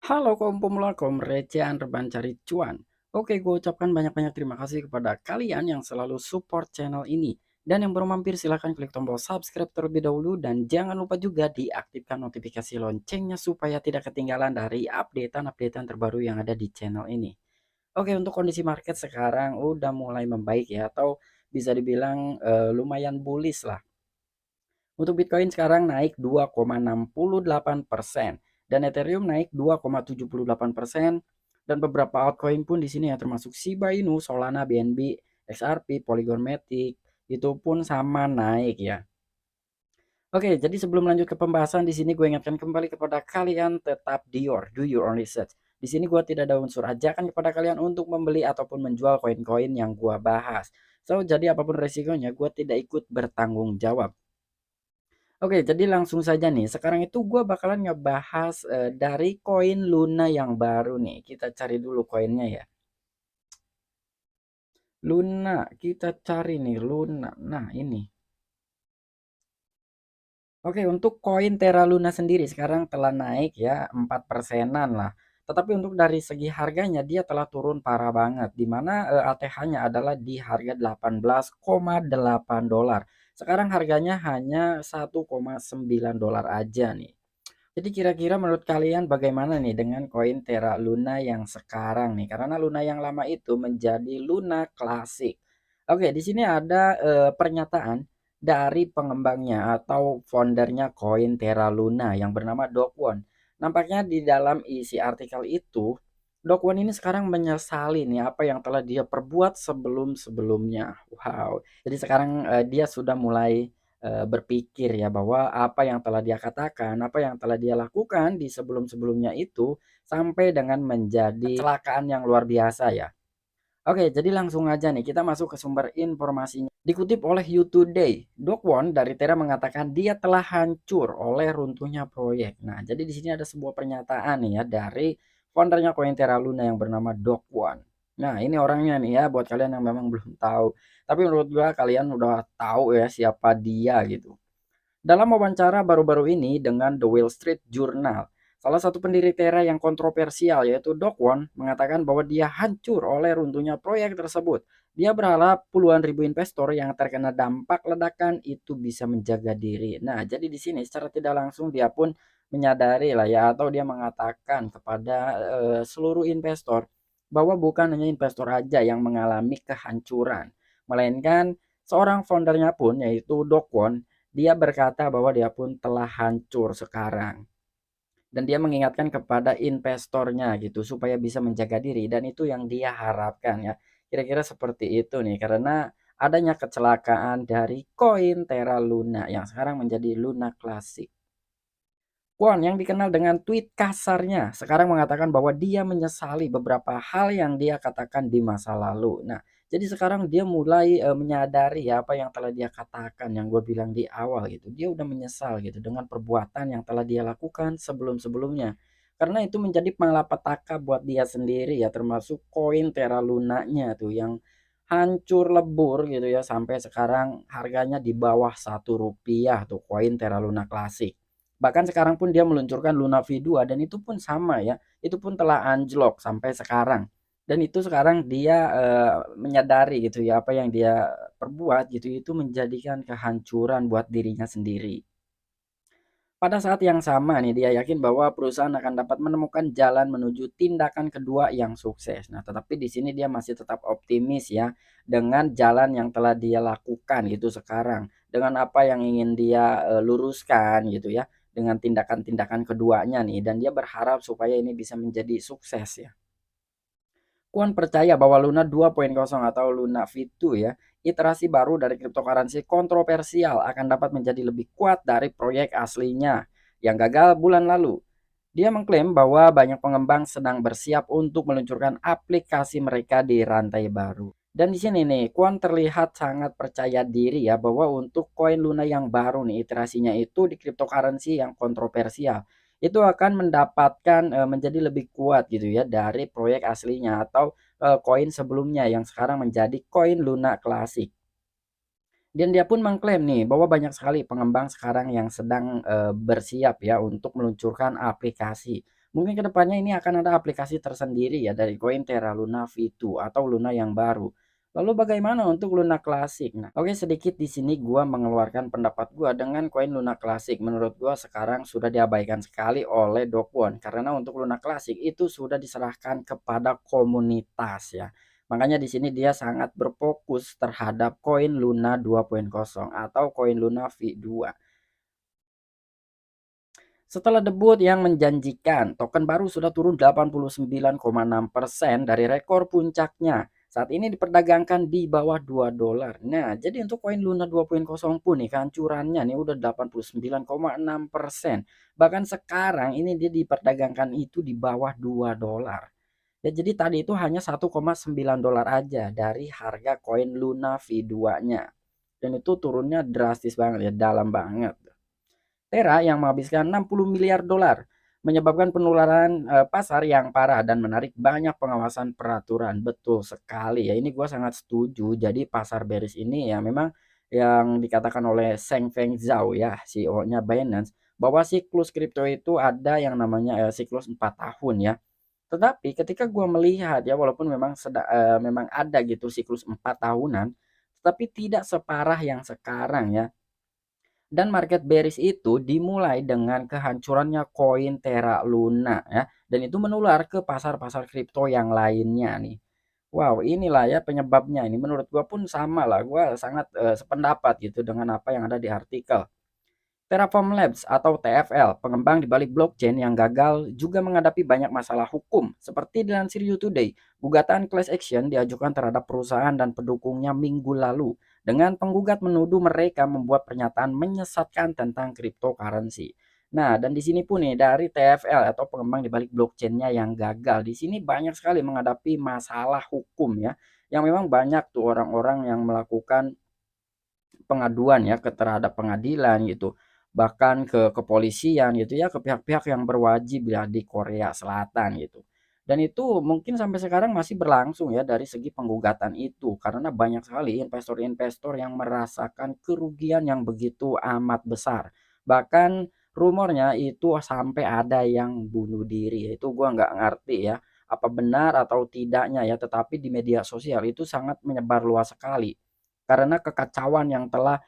Halo kaum pemula, kaum recehan rebahan cari cuan. Oke, gue ucapkan banyak-banyak terima kasih kepada kalian yang selalu support channel ini. Dan yang baru mampir silahkan klik tombol subscribe terlebih dahulu. Dan jangan lupa juga diaktifkan notifikasi loncengnya supaya tidak ketinggalan dari updatean-updatean terbaru yang ada di channel ini. Oke, untuk kondisi market sekarang udah mulai membaik ya. Atau bisa dibilang lumayan bullish lah. Untuk Bitcoin sekarang naik 2,68% dan Ethereum naik 2,78% dan beberapa altcoin pun di sini ya termasuk Shiba Inu, Solana, BNB, XRP, Polygon Matic itu pun sama naik ya. Oke, jadi sebelum lanjut ke pembahasan di sini gue ingatkan kembali kepada kalian tetap do your own research. Di sini gue tidak ada unsur ajakan kepada kalian untuk membeli ataupun menjual koin-koin yang gue bahas. So, jadi apapun resikonya gue tidak ikut bertanggung jawab. Oke, jadi langsung saja nih. Sekarang itu gue bakalan ngebahas dari koin Luna yang baru nih. Kita cari dulu koinnya ya. Luna, kita cari nih Luna. Nah, ini. Oke, untuk koin Terra Luna sendiri sekarang telah naik ya 4 persenan lah. Tetapi untuk dari segi harganya dia telah turun parah banget. Di mana ATH-nya adalah di harga 18,8 dolar. Sekarang harganya hanya 1,9 dolar aja nih. Jadi kira-kira menurut kalian bagaimana nih dengan koin Terra Luna yang sekarang nih? Karena Luna yang lama itu menjadi Luna klasik. Oke, di sini ada pernyataan dari pengembangnya atau foundernya koin Terra Luna yang bernama Dokwon. Nampaknya di dalam isi artikel itu, Dokwon ini sekarang menyesali nih apa yang telah dia perbuat sebelum-sebelumnya. Wow. Jadi sekarang dia sudah mulai berpikir ya bahwa apa yang telah dia katakan, apa yang telah dia lakukan di sebelum-sebelumnya itu sampai dengan menjadi kecelakaan yang luar biasa ya. Oke, jadi langsung aja nih kita masuk ke sumber informasinya. Dikutip oleh You Today, Dokwon dari Terra mengatakan dia telah hancur oleh runtuhnya proyek. Nah, jadi di sini ada sebuah pernyataan nih ya dari foundernya koin Terra Luna yang bernama Dokwon. Nah, ini orangnya nih ya buat kalian yang memang belum tahu. Tapi menurut gua kalian udah tahu ya siapa dia gitu. Dalam wawancara baru-baru ini dengan The Wall Street Journal, salah satu pendiri Terra yang kontroversial yaitu Dokwon mengatakan bahwa dia hancur oleh runtuhnya proyek tersebut. Dia berharap puluhan ribu investor yang terkena dampak ledakan itu bisa menjaga diri. Nah, jadi di sini secara tidak langsung dia pun menyadari lah ya atau dia mengatakan kepada seluruh investor bahwa bukan hanya investor aja yang mengalami kehancuran, melainkan seorang foundernya pun yaitu Dokwon dia berkata bahwa dia pun telah hancur sekarang. Dan dia mengingatkan kepada investornya gitu supaya bisa menjaga diri dan itu yang dia harapkan ya. Kira-kira seperti itu nih karena adanya kecelakaan dari koin Terra Luna yang sekarang menjadi Luna Classic. Kwon yang dikenal dengan tweet kasarnya sekarang mengatakan bahwa dia menyesali beberapa hal yang dia katakan di masa lalu. Nah, jadi sekarang dia mulai menyadari ya apa yang telah dia katakan yang gue bilang di awal gitu. Dia udah menyesal gitu dengan perbuatan yang telah dia lakukan sebelum-sebelumnya. Karena itu menjadi malapetaka buat dia sendiri ya termasuk koin Terra Lunanya tuh yang hancur lebur gitu ya sampai sekarang harganya di bawah Rp1 tuh koin Terra Luna Classic. Bahkan sekarang pun dia meluncurkan Luna V2 dan itu pun sama ya, itu pun telah anjlok sampai sekarang. Dan itu sekarang dia menyadari gitu ya apa yang dia perbuat gitu itu menjadikan kehancuran buat dirinya sendiri. Pada saat yang sama nih dia yakin bahwa perusahaan akan dapat menemukan jalan menuju tindakan kedua yang sukses. Nah, tetapi di sini dia masih tetap optimis ya dengan jalan yang telah dia lakukan gitu sekarang, dengan apa yang ingin dia luruskan gitu ya, dengan tindakan-tindakan keduanya nih dan dia berharap supaya ini bisa menjadi sukses ya. Kuan percaya bahwa Luna 2.0 atau Luna V2 ya, iterasi baru dari cryptocurrency kontroversial akan dapat menjadi lebih kuat dari proyek aslinya yang gagal bulan lalu. Dia mengklaim bahwa banyak pengembang sedang bersiap untuk meluncurkan aplikasi mereka di rantai baru. Dan di sini nih, Kuan terlihat sangat percaya diri ya bahwa untuk koin Luna yang baru nih iterasinya itu di cryptocurrency yang kontroversial itu akan mendapatkan menjadi lebih kuat gitu ya dari proyek aslinya atau koin sebelumnya yang sekarang menjadi koin Luna Classic. Dan dia pun mengklaim nih bahwa banyak sekali pengembang sekarang yang sedang bersiap ya untuk meluncurkan aplikasi. Mungkin kedepannya ini akan ada aplikasi tersendiri ya dari koin Terra Luna V2 atau Luna yang baru. Lalu bagaimana untuk Luna Klasik? Nah, oke, sedikit di sini gua mengeluarkan pendapat gua dengan koin Luna Klasik. Menurut gua sekarang sudah diabaikan sekali oleh Dokwon karena untuk Luna Klasik itu sudah diserahkan kepada komunitas ya. Makanya di sini dia sangat berfokus terhadap koin Luna 2.0 atau koin Luna V2. Setelah debut yang menjanjikan, token baru sudah turun 89,6% dari rekor puncaknya. Saat ini diperdagangkan di bawah $2. Nah, jadi untuk koin Luna 2.0 pun nih kehancurannya nih udah 89,6%. Bahkan sekarang ini dia diperdagangkan itu di bawah $2. Ya, jadi tadi itu hanya $1,9 aja dari harga koin Luna V2-nya. Dan itu turunnya drastis banget ya, dalam banget. Terra yang menghabiskan 60 miliar dolar, menyebabkan penularan pasar yang parah dan menarik banyak pengawasan peraturan. Betul sekali ya, ini gua sangat setuju. Jadi pasar bearish ini ya memang yang dikatakan oleh Seng Feng Zhao ya, CEO-nya Binance, bahwa siklus kripto itu ada yang namanya siklus 4 tahun ya. Tetapi ketika gua melihat ya walaupun memang ada gitu siklus 4 tahunan, tetapi tidak separah yang sekarang ya. Dan market bearish itu dimulai dengan kehancurannya koin Terra Luna ya, dan itu menular ke pasar-pasar kripto yang lainnya nih. Wow, inilah ya penyebabnya ini menurut gua pun sama lah, gua sangat sependapat gitu dengan apa yang ada di artikel. Terraform Labs atau TFL, pengembang di balik blockchain yang gagal juga menghadapi banyak masalah hukum. Seperti dilansir You Today, gugatan class action diajukan terhadap perusahaan dan pendukungnya minggu lalu. Dengan penggugat menuduh mereka membuat pernyataan menyesatkan tentang cryptocurrency. Nah, dan di sini pun nih dari TFL atau pengembang di balik blockchainnya yang gagal. Di sini banyak sekali menghadapi masalah hukum ya. Yang memang banyak tuh orang-orang yang melakukan pengaduan ya terhadap pengadilan gitu, bahkan ke kepolisian gitu ya, ke pihak-pihak yang berwajib ya di Korea Selatan gitu. Dan itu mungkin sampai sekarang masih berlangsung ya dari segi penggugatan itu karena banyak sekali investor-investor yang merasakan kerugian yang begitu amat besar. Bahkan rumornya itu sampai ada yang bunuh diri. Itu gua nggak ngerti ya apa benar atau tidaknya ya, tetapi di media sosial itu sangat menyebar luas sekali karena kekacauan yang telah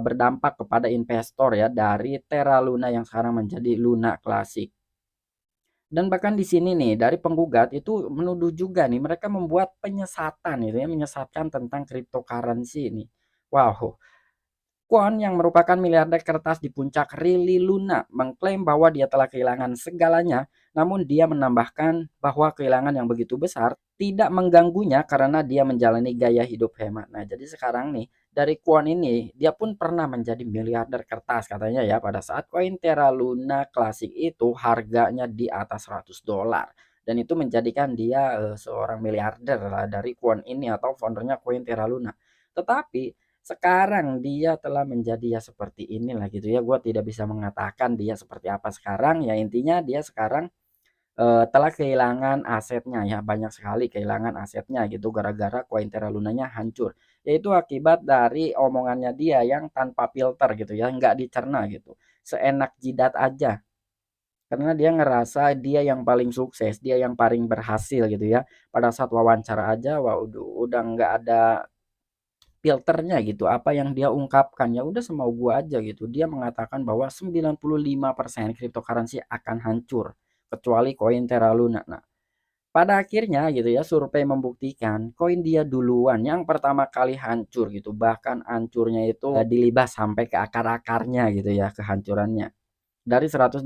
berdampak kepada investor ya dari Terra Luna yang sekarang menjadi Luna Classic. Dan bahkan di sini nih dari penggugat itu menuduh juga nih mereka membuat penyesatan itu ya, menyesatkan tentang cryptocurrency ini. Wow, Kwon yang merupakan miliarder kertas di puncak Rili Luna mengklaim bahwa dia telah kehilangan segalanya, namun dia menambahkan bahwa kehilangan yang begitu besar tidak mengganggunya karena dia menjalani gaya hidup hemat. Nah, jadi sekarang nih dari Kwon ini dia pun pernah menjadi miliarder kertas katanya ya pada saat koin Terra Luna klasik itu harganya di atas $100 dan itu menjadikan dia seorang miliarder lah dari Kwon ini atau foundernya koin Terra Luna. Tetapi sekarang dia telah menjadi ya seperti inilah gitu ya, gua tidak bisa mengatakan dia seperti apa sekarang, ya intinya dia sekarang, telah kehilangan asetnya ya, banyak sekali kehilangan asetnya gitu gara-gara koin Terra Lunanya hancur. Yaitu akibat dari omongannya dia yang tanpa filter gitu ya, nggak dicerna gitu, seenak jidat aja. Karena dia ngerasa dia yang paling sukses, dia yang paling berhasil gitu ya. Pada saat wawancara aja, wah udah nggak ada filternya gitu, apa yang dia ungkapkan, ya udah semau gua aja gitu. Dia mengatakan bahwa 95% cryptocurrency akan hancur, kecuali koin Terra Luna. Nah, pada akhirnya gitu ya, survei membuktikan koin dia duluan yang pertama kali hancur gitu, bahkan hancurnya itu dilibas sampai ke akar-akarnya gitu ya, kehancurannya. Dari $118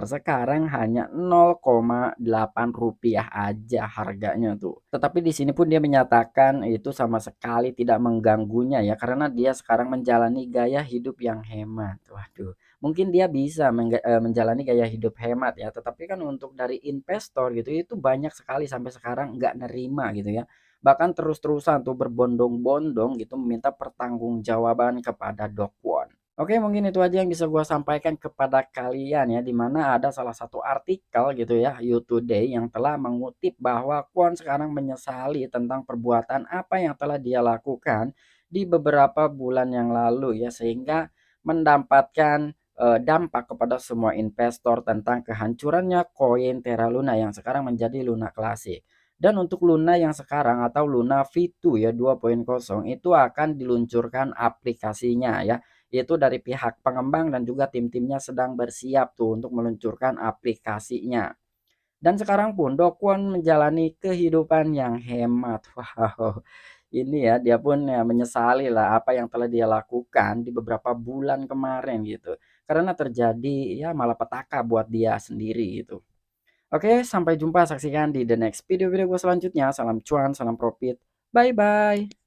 sekarang hanya $0,8 aja harganya tuh. Tetapi di sini pun dia menyatakan itu sama sekali tidak mengganggunya ya karena dia sekarang menjalani gaya hidup yang hemat. Waduh, mungkin dia bisa menjalani gaya hidup hemat ya, tetapi kan untuk dari investor gitu itu banyak sekali sampai sekarang nggak nerima gitu ya. Bahkan terus-terusan tuh berbondong-bondong gitu meminta pertanggungjawaban kepada Do Kwon. Oke, mungkin itu aja yang bisa gua sampaikan kepada kalian ya, di mana ada salah satu artikel gitu ya, You Today yang telah mengutip bahwa Kwon sekarang menyesali tentang perbuatan apa yang telah dia lakukan di beberapa bulan yang lalu ya, sehingga mendapatkan dampak kepada semua investor tentang kehancurannya koin Terra Luna yang sekarang menjadi Luna Classic. Dan untuk Luna yang sekarang atau Luna V2 ya 2.0 itu akan diluncurkan aplikasinya ya. Itu dari pihak pengembang dan juga tim-timnya sedang bersiap tuh untuk meluncurkan aplikasinya. Dan sekarang pun Do Kwon menjalani kehidupan yang hemat. Wow, ini ya dia pun ya menyesali lah apa yang telah dia lakukan di beberapa bulan kemarin gitu. Karena terjadi ya malapetaka buat dia sendiri gitu. Oke, sampai jumpa saksikan di the next video-video gue selanjutnya. Salam cuan, salam profit. Bye bye.